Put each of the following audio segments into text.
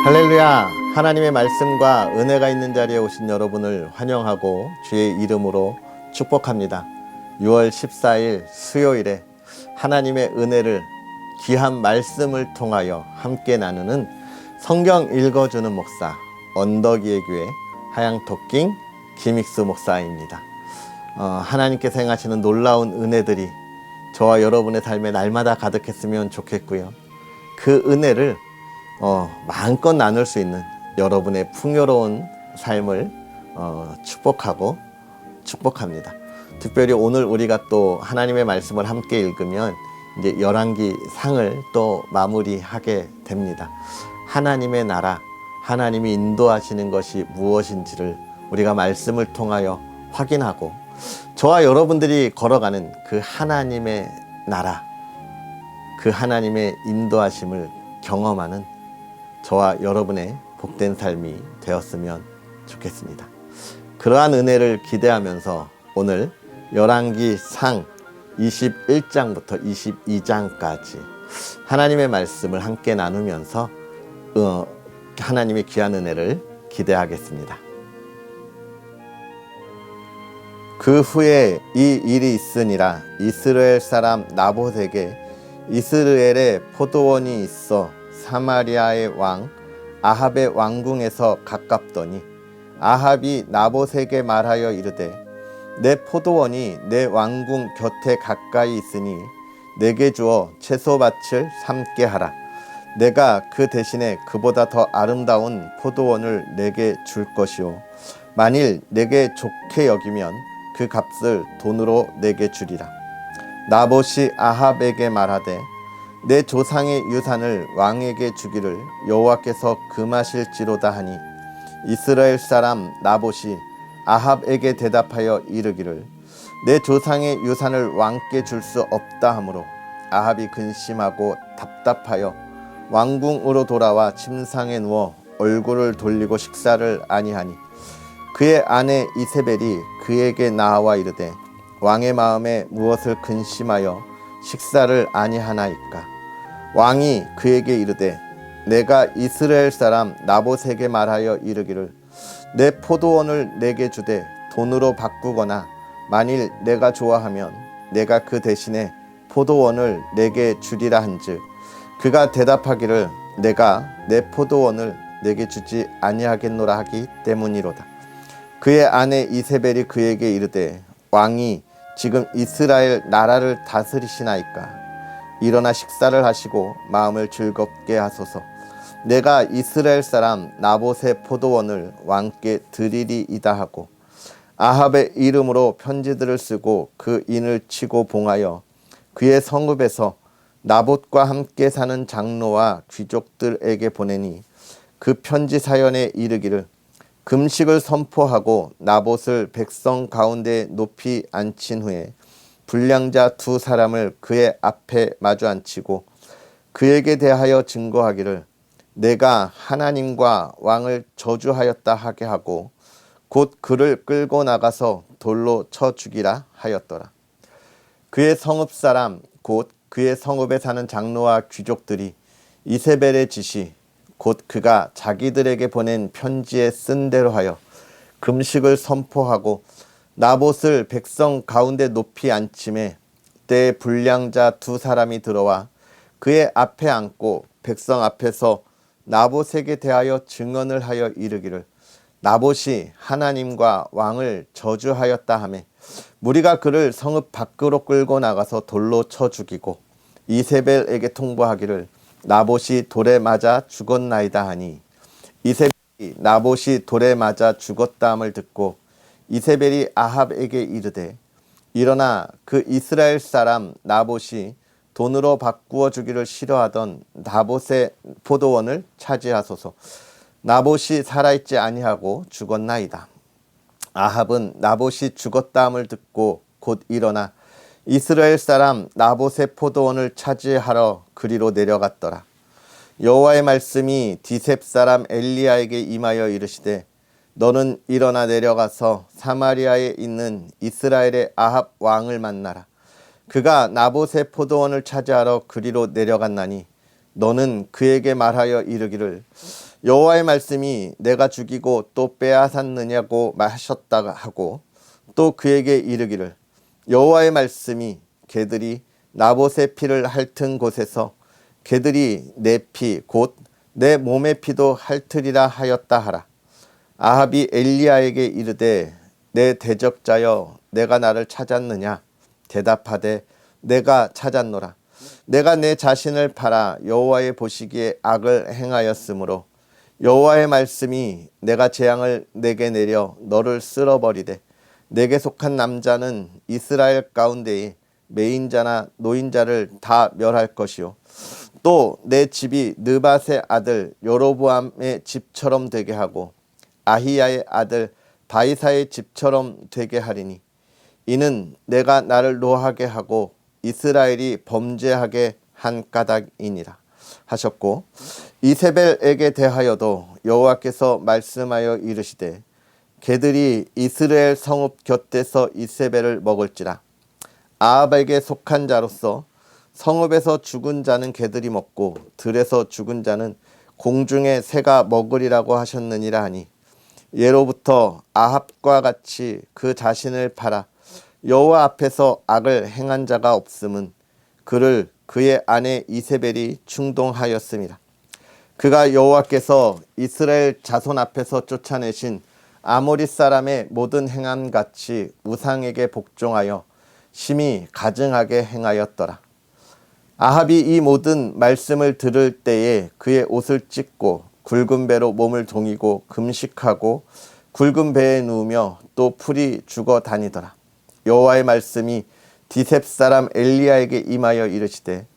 할렐루야! 하나님의 말씀과 은혜가 있는 자리에 오신 여러분을 환영하고 주의 이름으로 축복합니다. 6월 14일 수요일에 하나님의 은혜를 귀한 말씀을 통하여 함께 나누는 성경 읽어주는 목사 언덕이의 교회 하양토킹 김익수 목사입니다. 하나님께서 행하시는 놀라운 은혜들이 저와 여러분의 삶에 날마다 가득했으면 좋겠고요. 그 은혜를 마음껏 나눌 수 있는 여러분의 풍요로운 삶을 축복하고 축복합니다. 특별히 오늘 우리가 또 하나님의 말씀을 함께 읽으면 이제 열왕기 상을 또 마무리하게 됩니다. 하나님의 나라, 하나님이 인도하시는 것이 무엇인지를 우리가 말씀을 통하여 확인하고 저와 여러분들이 걸어가는 그 하나님의 나라, 그 하나님의 인도하심을 경험하는 저와 여러분의 복된 삶이 되었으면 좋겠습니다. 그러한 은혜를 기대하면서 오늘 열왕기 상 21장부터 22장까지 하나님의 말씀을 함께 나누면서 하나님의 귀한 은혜를 기대하겠습니다. 그 후에 이 일이 있으니라. 이스라엘 사람 나봇에게 이스라엘에 포도원이 있어 사마리아의 왕 아합의 왕궁에서 가깝더니 아합이 나봇에게 말하여 이르되 내 포도원이 내 왕궁 곁에 가까이 있으니 내게 주어 채소밭을 삼게 하라. 내가 그 대신에 그보다 더 아름다운 포도원을 내게 줄 것이요 만일 내게 좋게 여기면 그 값을 돈으로 내게 주리라. 나봇이 아합에게 말하되 내 조상의 유산을 왕에게 주기를 여호와께서 금하실지로다 하니 이스라엘 사람 나봇이 아합에게 대답하여 이르기를 내 조상의 유산을 왕께 줄 수 없다 하므로 아합이 근심하고 답답하여 왕궁으로 돌아와 침상에 누워 얼굴을 돌리고 식사를 아니하니 그의 아내 이세벨이 그에게 나와 이르되 왕의 마음에 무엇을 근심하여 식사를 아니하나이까. 왕이 그에게 이르되 내가 이스라엘 사람 나봇에게 말하여 이르기를 내 포도원을 내게 주되 돈으로 바꾸거나 만일 내가 좋아하면 내가 그 대신에 포도원을 내게 주리라 한즉 그가 대답하기를 내가 내 포도원을 내게 주지 아니하겠노라 하기 때문이로다. 그의 아내 이세벨이 그에게 이르되 왕이 지금 이스라엘 나라를 다스리시나이까. 일어나 식사를 하시고 마음을 즐겁게 하소서. 내가 이스라엘 사람 나봇의 포도원을 왕께 드리리이다 하고 아합의 이름으로 편지들을 쓰고 그 인을 치고 봉하여 그의 성읍에서 나봇과 함께 사는 장로와 귀족들에게 보내니 그 편지 사연에 이르기를 금식을 선포하고 나봇을 백성 가운데 높이 앉힌 후에 불량자 두 사람을 그의 앞에 마주 앉히고 그에게 대하여 증거하기를 내가 하나님과 왕을 저주하였다 하게 하고 곧 그를 끌고 나가서 돌로 쳐 죽이라 하였더라. 그의 성읍 사람 곧 그의 성읍에 사는 장로와 귀족들이 이세벨의 지시 곧 그가 자기들에게 보낸 편지에 쓴 대로 하여 금식을 선포하고 나봇을 백성 가운데 높이 앉힘에 때에 불량자 두 사람이 들어와 그의 앞에 앉고 백성 앞에서 나봇에게 대하여 증언을 하여 이르기를 나봇이 하나님과 왕을 저주하였다 하매 무리가 그를 성읍 밖으로 끌고 나가서 돌로 쳐 죽이고 이세벨에게 통보하기를 나봇이 돌에 맞아 죽었나이다 하니 이세벨이 나봇이 돌에 맞아 죽었다함을 듣고 이세벨이 아합에게 이르되 일어나 그 이스라엘 사람 나봇이 돈으로 바꾸어 주기를 싫어하던 나봇의 포도원을 차지하소서. 나봇이 살아있지 아니하고 죽었나이다. 아합은 나봇이 죽었다함을 듣고 곧 일어나 이스라엘 사람 나봇의 포도원을 차지하러 그리로 내려갔더라. 여호와의 말씀이 디셉 사람 엘리야에게 임하여 이르시되 너는 일어나 내려가서 사마리아에 있는 이스라엘의 아합 왕을 만나라. 그가 나봇의 포도원을 차지하러 그리로 내려갔나니 너는 그에게 말하여 이르기를 여호와의 말씀이 내가 죽이고 또 빼앗았느냐고 하셨다 하고 또 그에게 이르기를 여호와의 말씀이 개들이 나봇의 피를 핥은 곳에서 개들이 내 피 곧 내 몸의 피도 핥으리라 하였다 하라. 아합이 엘리야에게 이르되 내 대적자여 내가 나를 찾았느냐? 대답하되 내가 찾았노라. 내가 내 자신을 팔아 여호와의 보시기에 악을 행하였으므로 여호와의 말씀이 내가 재앙을 내게 내려 너를 쓸어버리되 내게 속한 남자는 이스라엘 가운데에 매인자나 노인자를 다 멸할 것이요 또 내 집이 느밧의 아들 여로보암의 집처럼 되게 하고 아히야의 아들 바이사의 집처럼 되게 하리니 이는 내가 나를 노하게 하고 이스라엘이 범죄하게 한 까닭이니라 하셨고 이세벨에게 대하여도 여호와께서 말씀하여 이르시되 개들이 이스라엘 성읍 곁에서 이세벨을 먹을지라. 아합에게 속한 자로서 성읍에서 죽은 자는 개들이 먹고 들에서 죽은 자는 공중의 새가 먹으리라고 하셨느니라 하니 예로부터 아합과 같이 그 자신을 팔아 여호와 앞에서 악을 행한 자가 없음은 그를 그의 아내 이세벨이 충동하였음이라. 그가 여호와께서 이스라엘 자손 앞에서 쫓아내신 아모리 사람의 모든 행함 같이 우상에게 복종하여 심히 가증하게 행하였더라. 아합이 이 모든 말씀을 들을 때에 그의 옷을 찢고 굵은 배로 몸을 동이고 금식하고 굵은 배에 누우며 또 풀이 죽어 다니더라. 여호와의 말씀이 디셉 사람 엘리야에게 임하여 이르시되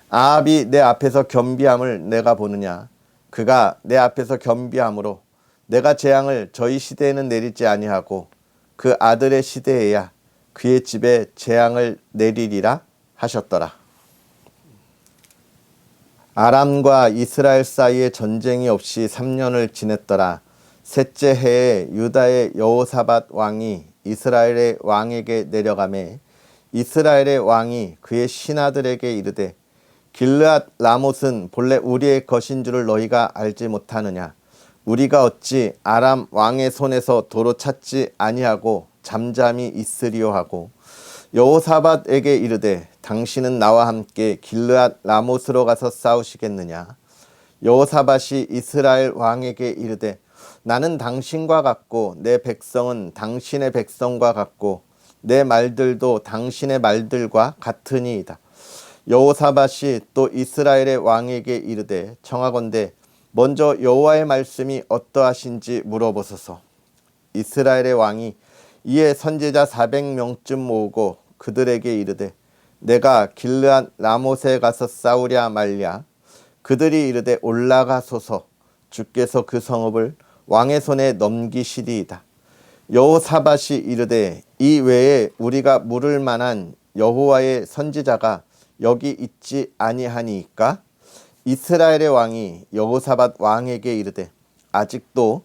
아합이 내 앞에서 겸비함을 내가 보느냐? 그가 내 앞에서 겸비함으로 내가 재앙을 저희 시대에는 내리지 아니하고 그 아들의 시대에야 그의 집에 재앙을 내리리라 하셨더라. 아람과 이스라엘 사이에 전쟁이 없이 3년을 지냈더라. 셋째 해에 유다의 여호사밧 왕이 이스라엘의 왕에게 내려가매 이스라엘의 왕이 그의 신하들에게 이르되 길르앗 라못은 본래 우리의 것인 줄을 너희가 알지 못하느냐? 우리가 어찌 아람 왕의 손에서 도로 찾지 아니하고 잠잠히 있으리요 하고 여호사밧에게 이르되 당신은 나와 함께 길르앗 라못으로 가서 싸우시겠느냐? 여호사밧이 이스라엘 왕에게 이르되 나는 당신과 같고 내 백성은 당신의 백성과 같고 내 말들도 당신의 말들과 같으니이다. 여호사밧이 또 이스라엘의 왕에게 이르되 청하건대 먼저 여호와의 말씀이 어떠하신지 물어보소서. 이스라엘의 왕이 이에 선지자 400명쯤 모으고 그들에게 이르되 내가 길르앗 라못에 가서 싸우랴 말랴. 그들이 이르되 올라가소서. 주께서 그 성읍을 왕의 손에 넘기시리이다. 여호사밧이 이르되 이 외에 우리가 물을 만한 여호와의 선지자가 여기 있지 아니하니이까? 이스라엘의 왕이 여호사밧 왕에게 이르되 아직도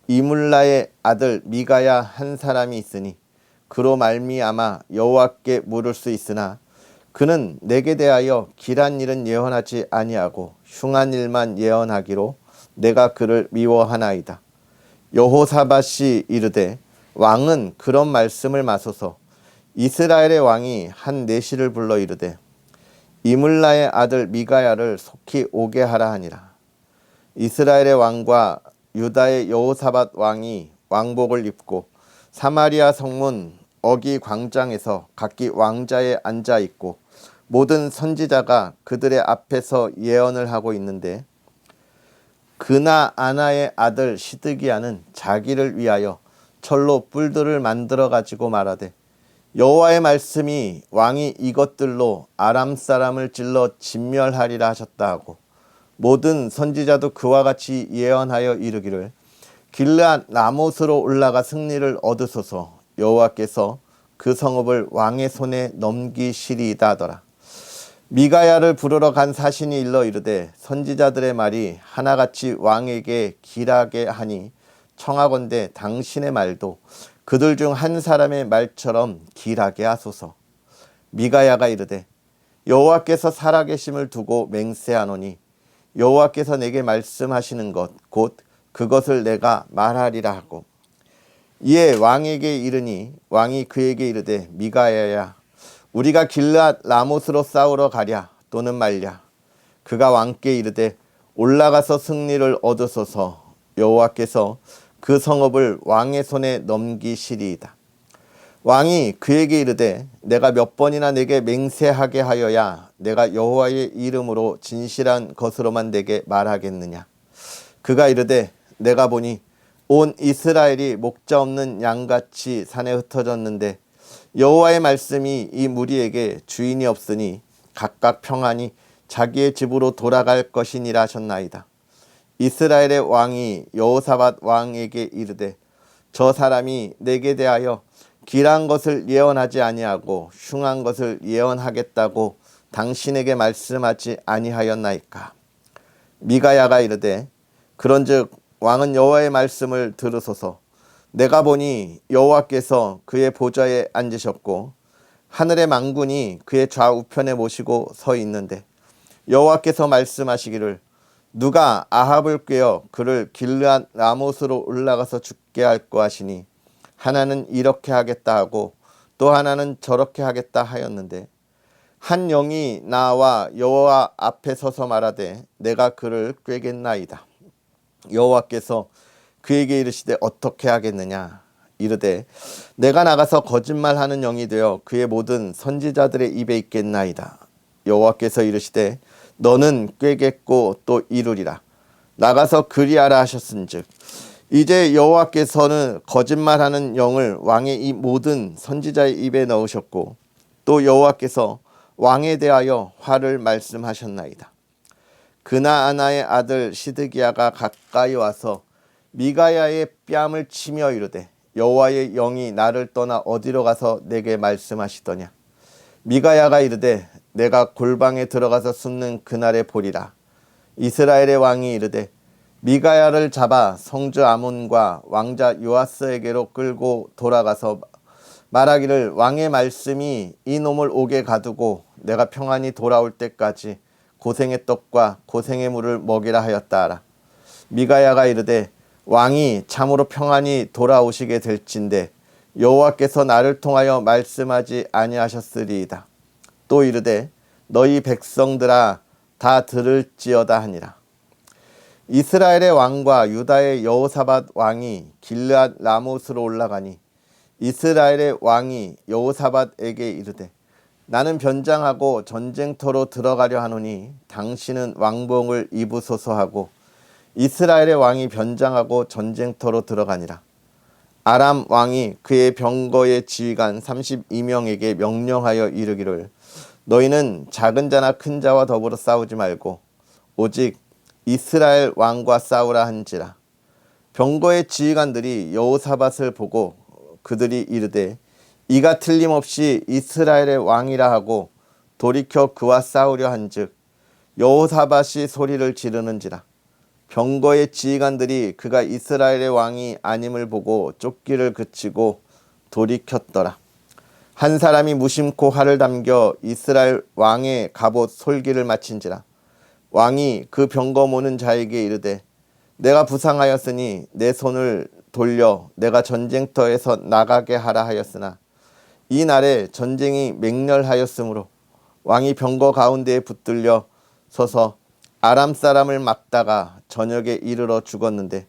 이물라의 아들 미가야 한 사람이 있으니 그로 말미암아 여호와께 물을 수 있으나 그는 내게 대하여 길한 일은 예언하지 아니하고 흉한 일만 예언하기로 내가 그를 미워하나이다. 여호사밧이 이르되 왕은 그런 말씀을 마소서. 이스라엘의 왕이 한 내시를 불러 이르되 이물라의 아들 미가야를 속히 오게 하라 하니라. 이스라엘의 왕과 유다의 여호사밧 왕이 왕복을 입고 사마리아 성문 어기 광장에서 각기 왕자에 앉아 있고 모든 선지자가 그들의 앞에서 예언을 하고 있는데 그나 아나의 아들 시드기야는 자기를 위하여 철로 뿔들을 만들어 가지고 말하되 여호와의 말씀이 왕이 이것들로 아람 사람을 찔러 진멸하리라 하셨다 하고 모든 선지자도 그와 같이 예언하여 이르기를 길르앗 라못으로 올라가 승리를 얻으소서. 여호와께서 그 성읍을 왕의 손에 넘기시리이다 하더라. 미가야를 부르러 간 사신이 일러 이르되 선지자들의 말이 하나같이 왕에게 길하게 하니 청하건대 당신의 말도 그들 중 한 사람의 말처럼 길하게 하소서. 미가야가 이르되 여호와께서 살아계심을 두고 맹세하노니 여호와께서 내게 말씀하시는 것 곧 그것을 내가 말하리라 하고 이에 왕에게 이르니 왕이 그에게 이르되 미가야야 우리가 길르앗 라못으로 싸우러 가랴 또는 말랴. 그가 왕께 이르되 올라가서 승리를 얻으소서. 여호와께서 그 성읍을 왕의 손에 넘기시리이다. 왕이 그에게 이르되 내가 몇 번이나 내게 맹세하게 하여야 내가 여호와의 이름으로 진실한 것으로만 내게 말하겠느냐. 그가 이르되 내가 보니 온 이스라엘이 목자 없는 양같이 산에 흩어졌는데 여호와의 말씀이 이 무리에게 주인이 없으니 각각 평안히 자기의 집으로 돌아갈 것이니라 하셨나이다. 이스라엘의 왕이 여호사밧 왕에게 이르되 저 사람이 내게 대하여 길한 것을 예언하지 아니하고 흉한 것을 예언하겠다고 당신에게 말씀하지 아니하였나이까. 미가야가 이르되 그런즉 왕은 여호와의 말씀을 들으소서. 내가 보니 여호와께서 그의 보좌에 앉으셨고 하늘의 만군이 그의 좌우편에 모시고 서 있는데 여호와께서 말씀하시기를 누가 아합을 꾀어 그를 길르앗 라못으로 올라가서 죽게 할까 하시니 하나는 이렇게 하겠다 하고 또 하나는 저렇게 하겠다 하였는데 한 영이 나와 여호와 앞에 서서 말하되 내가 그를 꾀겠나이다. 여호와께서 그에게 이르시되 어떻게 하겠느냐. 이르되 내가 나가서 거짓말하는 영이 되어 그의 모든 선지자들의 입에 있겠나이다. 여호와께서 이르시되 너는 꾀겠고 또 이루리라. 나가서 그리하라 하셨은즉 이제 여호와께서는 거짓말하는 영을 왕의 이 모든 선지자의 입에 넣으셨고 또 여호와께서 왕에 대하여 화를 말씀하셨나이다. 그나아나의 아들 시드기야가 가까이 와서 미가야의 뺨을 치며 이르되 여호와의 영이 나를 떠나 어디로 가서 내게 말씀하시더냐. 미가야가 이르되 내가 골방에 들어가서 숨는 그날에 보리라. 이스라엘의 왕이 이르되 미가야를 잡아 성주 아몬과 왕자 요아스에게로 끌고 돌아가서 말하기를 왕의 말씀이 이 놈을 옥에 가두고 내가 평안히 돌아올 때까지 고생의 떡과 고생의 물을 먹이라 하였다 하라. 미가야가 이르되 왕이 참으로 평안히 돌아오시게 될진데 여호와께서 나를 통하여 말씀하지 아니하셨으리이다. 또 이르되 너희 백성들아 다 들을지어다 하니라. 이스라엘의 왕과 유다의 여호사밧 왕이 길르앗 라못으로 올라가니 이스라엘의 왕이 여호사밧에게 이르되 나는 변장하고 전쟁터로 들어가려 하노니 당신은 왕복을 입으소서 하고 이스라엘의 왕이 변장하고 전쟁터로 들어가니라. 아람 왕이 그의 병거의 지휘관 32명에게 명령하여 이르기를 너희는 작은 자나 큰 자와 더불어 싸우지 말고 오직 이스라엘 왕과 싸우라 한지라. 병거의 지휘관들이 여호사밧을 보고 그들이 이르되 이가 틀림없이 이스라엘의 왕이라 하고 돌이켜 그와 싸우려 한즉 여호사밧이 소리를 지르는지라. 병거의 지휘관들이 그가 이스라엘의 왕이 아님을 보고 쫓기를 그치고 돌이켰더라. 한 사람이 무심코 활을 담겨 이스라엘 왕의 갑옷 솔기를 마친지라. 왕이 그 병거 모는 자에게 이르되 내가 부상하였으니 내 손을 돌려 내가 전쟁터에서 나가게 하라 하였으나 이 날에 전쟁이 맹렬하였으므로 왕이 병거 가운데에 붙들려 서서 아람 사람을 막다가 저녁에 이르러 죽었는데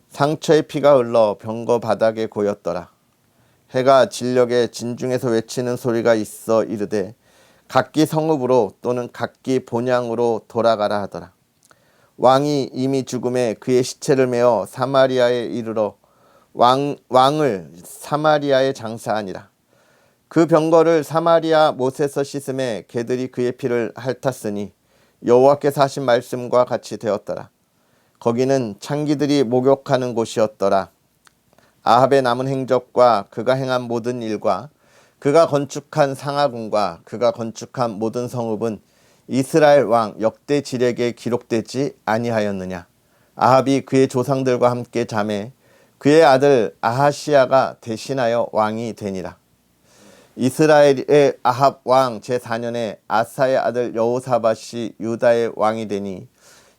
상처의 피가 흘러 병거 바닥에 고였더라. 해가 진녘에 진중에서 외치는 소리가 있어 이르되 각기 성읍으로 또는 각기 본향으로 돌아가라 하더라. 왕이 이미 죽음에 그의 시체를 메어 사마리아에 이르러 왕을 사마리아에 장사하니라. 그 병거를 사마리아 못에서 씻음에 개들이 그의 피를 핥았으니 여호와께서 하신 말씀과 같이 되었더라. 거기는 창기들이 목욕하는 곳이었더라. 아합의 남은 행적과 그가 행한 모든 일과 그가 건축한 상하궁과 그가 건축한 모든 성읍은 이스라엘 왕 역대 지략에 기록되지 아니하였느냐. 아합이 그의 조상들과 함께 잠에 그의 아들 아하시야가 대신하여 왕이 되니라. 이스라엘의 아합 왕 제4년에 아사의 아들 여호사밧이 유다의 왕이 되니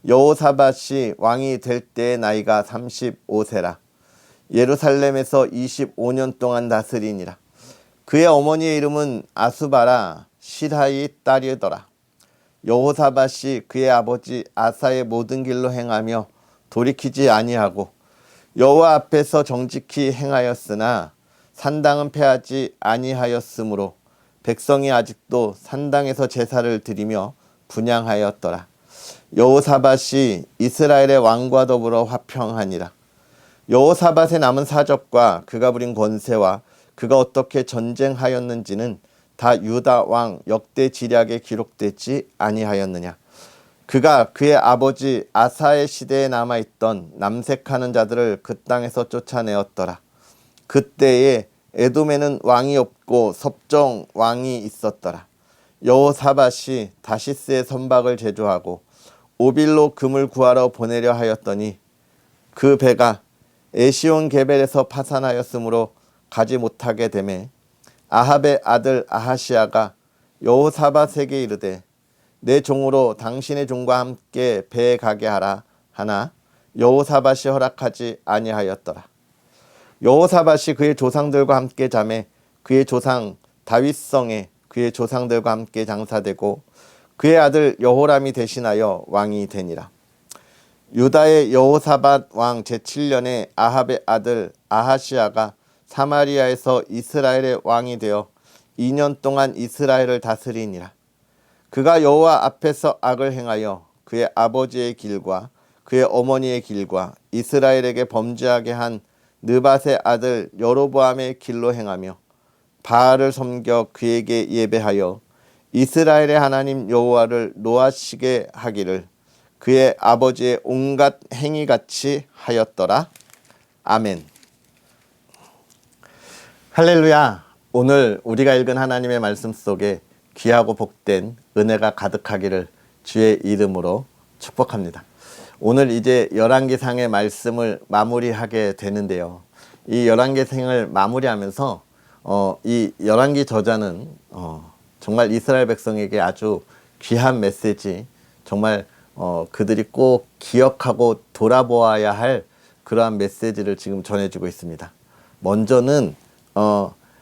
여호사밧이 왕이 될 때의 나이가 35세라. 예루살렘에서 25년 동안 다스리니라. 그의 어머니의 이름은 아수바라 실하의 딸이더라. 여호사밧이 그의 아버지 아사의 모든 길로 행하며 돌이키지 아니하고 여호와 앞에서 정직히 행하였으나 산당은 패하지 아니하였으므로 백성이 아직도 산당에서 제사를 드리며 분향하였더라. 여호사밧이 이스라엘의 왕과 더불어 화평하니라. 여호사밧의 남은 사적과 그가 부린 권세와 그가 어떻게 전쟁하였는지는 다 유다 왕 역대 지략에 기록되지 아니하였느냐. 그가 그의 아버지 아사의 시대에 남아있던 남색하는 자들을 그 땅에서 쫓아내었더라. 그때에 에돔에는 왕이 없고 섭정 왕이 있었더라. 여호사밧이 다시스의 선박을 제조하고 오빌로 금을 구하러 보내려 하였더니 그 배가 에시온 게벨에서 파산하였으므로 가지 못하게 되매 아합의 아들 아하시아가 여호사밧에게 이르되 내 종으로 당신의 종과 함께 배에 가게 하라 하나 여호사밧이 허락하지 아니하였더라. 여호사밧이 그의 조상들과 함께 자매 그의 조상 다윗성에 그의 조상들과 함께 장사되고 그의 아들 여호람이 대신하여 왕이 되니라. 유다의 여호사밧 왕 제7년에 아합의 아들 아하시아가 사마리아에서 이스라엘의 왕이 되어 2년 동안 이스라엘을 다스리니라. 그가 여호와 앞에서 악을 행하여 그의 아버지의 길과 그의 어머니의 길과 이스라엘에게 범죄하게 한 느밧의 아들 여로보암의 길로 행하며 바알을 섬겨 그에게 예배하여 이스라엘의 하나님 여호와를 노하시게 하기를 그의 아버지의 온갖 행위같이 하였더라. 아멘. 할렐루야. 오늘 우리가 읽은 하나님의 말씀 속에 귀하고 복된 은혜가 가득하기를 주의 이름으로 축복합니다. 오늘 이제 열왕기상의 말씀을 마무리하게 되는데요. 이 열왕기상을 마무리하면서 이 열왕기 저자는 정말 이스라엘 백성에게 아주 귀한 메시지, 정말 그들이 꼭 기억하고 돌아보아야 할 그러한 메시지를 지금 전해주고 있습니다. 먼저는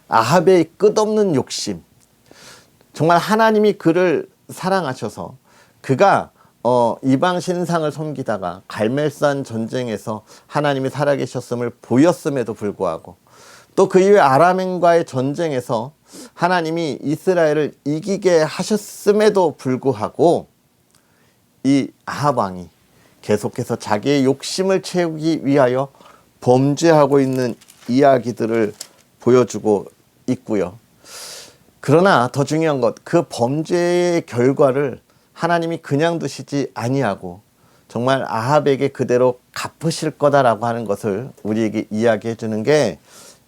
아합의 끝없는 욕심, 정말 하나님이 그를 사랑하셔서 그가 이방 신상을 섬기다가 갈멜산 전쟁에서 하나님이 살아계셨음을 보였음에도 불구하고 또 그 이후에 아람인과의 전쟁에서 하나님이 이스라엘을 이기게 하셨음에도 불구하고 이 아합 왕이 계속해서 자기의 욕심을 채우기 위하여 범죄하고 있는 이야기들을 보여주고 있고요. 그러나 더 중요한 것, 그 범죄의 결과를 하나님이 그냥 두시지 아니하고 정말 아합에게 그대로 갚으실 거다라고 하는 것을 우리에게 이야기해 주는 게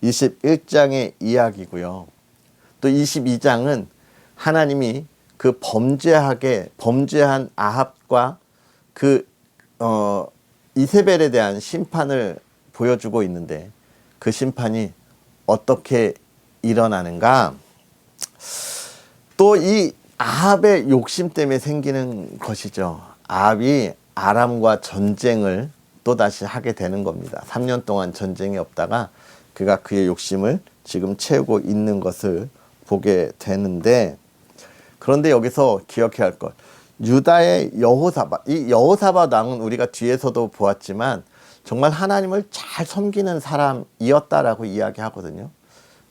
21장의 이야기고요. 또 22장은 하나님이 그 범죄한 아합과 그 이세벨에 대한 심판을 보여주고 있는데 그 심판이 어떻게 일어나는가? 또 이 아합의 욕심 때문에 생기는 것이죠. 아합이 아람과 전쟁을 또다시 하게 되는 겁니다. 3년 동안 전쟁이 없다가 그가 그의 욕심을 지금 채우고 있는 것을 보게 되는데, 그런데 여기서 기억해야 할 것, 유다의 여호사밧, 이 여호사밧 왕은 우리가 뒤에서도 보았지만 정말 하나님을 잘 섬기는 사람이었다라고 이야기하거든요.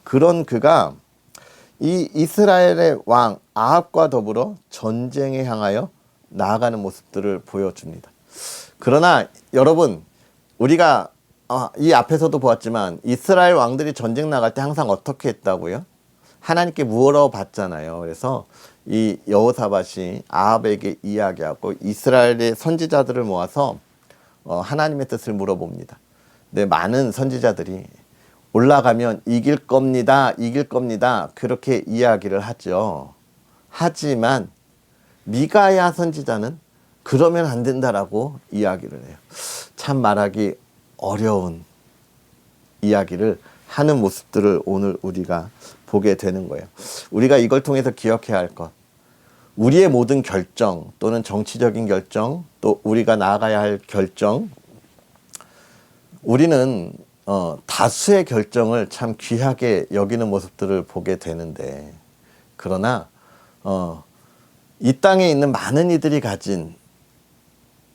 그런 그가 이 이스라엘의 왕 아합과 더불어 전쟁에 향하여 나아가는 모습들을 보여줍니다. 그러나 여러분, 우리가 이 앞에서도 보았지만 이스라엘 왕들이 전쟁 나갈 때 항상 어떻게 했다고요? 하나님께 물어봤잖아요. 그래서 이 여호사밧이 아합에게 이야기하고 이스라엘의 선지자들을 모아서 하나님의 뜻을 물어봅니다. 근데 많은 선지자들이 올라가면 이길 겁니다. 그렇게 이야기를 하죠. 하지만 미가야 선지자는 그러면 안 된다라고 이야기를 해요. 참 말하기 어려운 이야기를 하는 모습들을 오늘 우리가 보게 되는 거예요. 우리가 이걸 통해서 기억해야 할 것, 우리의 모든 결정 또는 정치적인 결정 또 우리가 나아가야 할 결정, 우리는 다수의 결정을 참 귀하게 여기는 모습들을 보게 되는데, 그러나 이 땅에 있는 많은 이들이 가진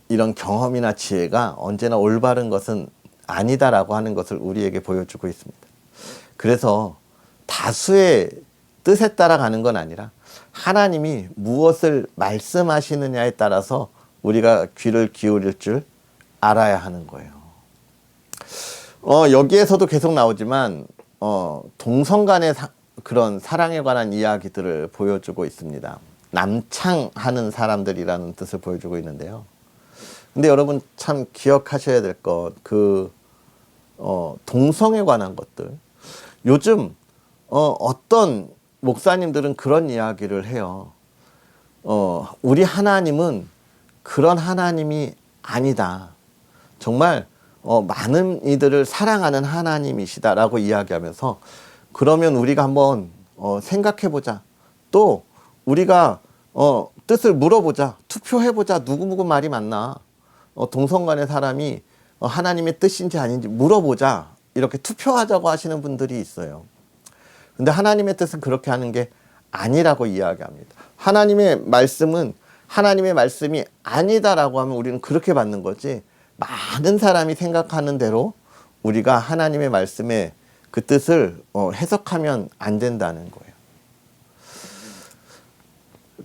이런 경험이나 지혜가 언제나 올바른 것은 아니다라고 하는 것을 우리에게 보여주고 있습니다. 그래서 다수의 뜻에 따라 가는 건 아니라 하나님이 무엇을 말씀하시느냐에 따라서 우리가 귀를 기울일 줄 알아야 하는 거예요. 여기에서도 계속 나오지만 동성 간의 그런 사랑에 관한 이야기들을 보여주고 있습니다. 남창하는 사람들이라는 뜻을 보여주고 있는데요. 근데 여러분 참 기억하셔야 될 것, 동성에 관한 것들. 요즘 어떤 목사님들은 그런 이야기를 해요. 우리 하나님은 그런 하나님이 아니다. 정말 많은 이들을 사랑하는 하나님이시다라고 이야기하면서, 그러면 우리가 한번 생각해보자. 또 우리가 뜻을 물어보자. 투표해보자. 누구 말이 맞나. 동성 간의 사람이 하나님의 뜻인지 아닌지 물어보자. 이렇게 투표하자고 하시는 분들이 있어요. 근데 하나님의 뜻은 그렇게 하는 게 아니라고 이야기합니다. 하나님의 말씀은 하나님의 말씀이 아니다라고 하면 우리는 그렇게 받는 거지, 많은 사람이 생각하는 대로 우리가 하나님의 말씀의 그 뜻을 해석하면 안 된다는 거예요.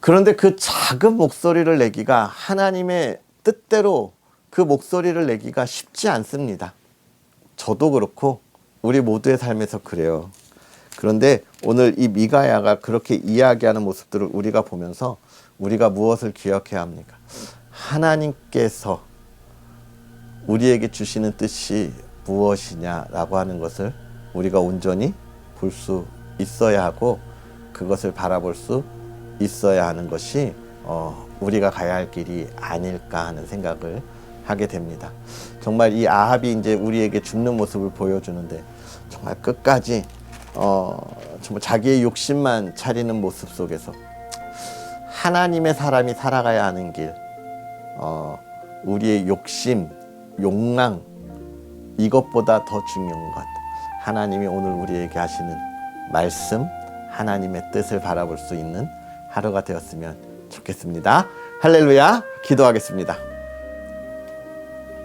그런데 그 작은 목소리를 내기가, 하나님의 뜻대로 그 목소리를 내기가 쉽지 않습니다. 저도 그렇고 우리 모두의 삶에서 그래요. 그런데 오늘 이 미가야가 그렇게 이야기하는 모습들을 우리가 보면서 우리가 무엇을 기억해야 합니까? 하나님께서 우리에게 주시는 뜻이 무엇이냐라고 하는 것을 우리가 온전히 볼 수 있어야 하고, 그것을 바라볼 수 있어야 하는 것이 우리가 가야 할 길이 아닐까 하는 생각을 하게 됩니다. 정말 이 아합이 이제 우리에게 죽는 모습을 보여주는데, 정말 끝까지 정말 자기의 욕심만 차리는 모습 속에서 하나님의 사람이 살아가야 하는 길, 우리의 욕심, 욕망, 이것보다 더 중요한 것, 하나님이 오늘 우리에게 하시는 말씀, 하나님의 뜻을 바라볼 수 있는 하루가 되었으면 좋겠습니다. 할렐루야. 기도하겠습니다.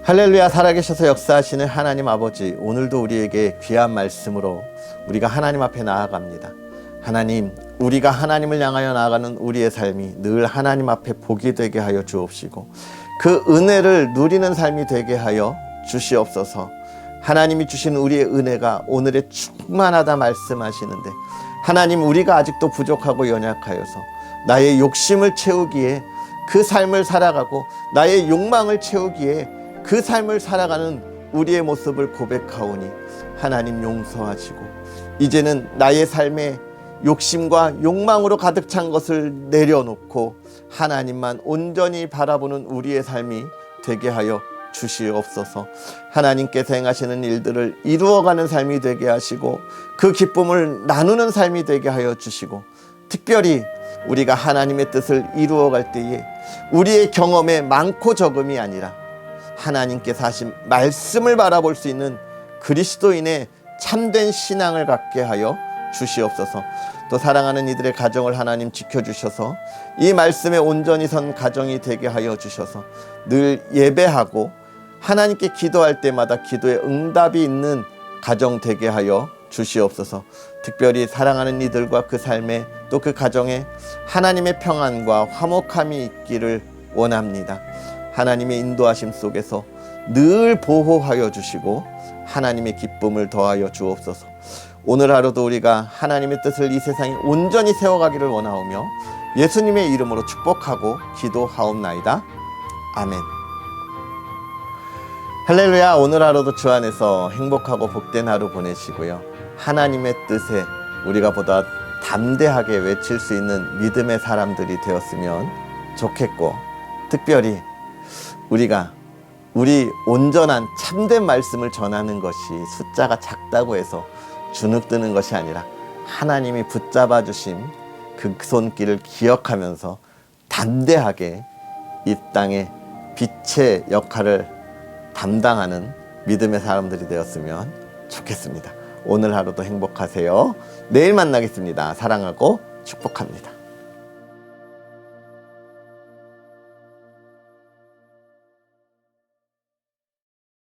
할렐루야. 살아계셔서 역사하시는 하나님 아버지, 오늘도 우리에게 귀한 말씀으로 우리가 하나님 앞에 나아갑니다. 하나님, 우리가 하나님을 향하여 나아가는 우리의 삶이 늘 하나님 앞에 복이 되게 하여 주옵시고, 그 은혜를 누리는 삶이 되게 하여 주시옵소서. 하나님이 주신 우리의 은혜가 오늘의 충만하다 말씀하시는데, 하나님, 우리가 아직도 부족하고 연약하여서 나의 욕심을 채우기에 그 삶을 살아가고, 나의 욕망을 채우기에 그 삶을 살아가는 우리의 모습을 고백하오니 하나님 용서하시고, 이제는 나의 삶에 욕심과 욕망으로 가득 찬 것을 내려놓고 하나님만 온전히 바라보는 우리의 삶이 되게 하여 주시옵소서. 하나님께서 행하시는 일들을 이루어가는 삶이 되게 하시고, 그 기쁨을 나누는 삶이 되게 하여 주시고, 특별히 우리가 하나님의 뜻을 이루어갈 때에 우리의 경험에 많고 적음이 아니라 하나님께서 하신 말씀을 바라볼 수 있는 그리스도인의 참된 신앙을 갖게 하여 주시옵소서. 또 사랑하는 이들의 가정을 하나님 지켜주셔서 이 말씀에 온전히 선 가정이 되게 하여 주셔서 늘 예배하고 하나님께 기도할 때마다 기도에 응답이 있는 가정 되게 하여 주시옵소서. 특별히 사랑하는 이들과 그 삶에 또 그 가정에 하나님의 평안과 화목함이 있기를 원합니다. 하나님의 인도하심 속에서 늘 보호하여 주시고 하나님의 기쁨을 더하여 주옵소서. 오늘 하루도 우리가 하나님의 뜻을 이 세상에 온전히 세워가기를 원하오며 예수님의 이름으로 축복하고 기도하옵나이다. 아멘. 할렐루야. 오늘 하루도 주 안에서 행복하고 복된 하루 보내시고요. 하나님의 뜻에 우리가 보다 담대하게 외칠 수 있는 믿음의 사람들이 되었으면 좋겠고, 특별히 우리가 우리 온전한 참된 말씀을 전하는 것이 숫자가 작다고 해서 주눅드는 것이 아니라 하나님이 붙잡아 주신 그 손길을 기억하면서 담대하게 이 땅에 빛의 역할을 담당하는 믿음의 사람들이 되었으면 좋겠습니다. 오늘 하루도 행복하세요. 내일 만나겠습니다. 사랑하고 축복합니다.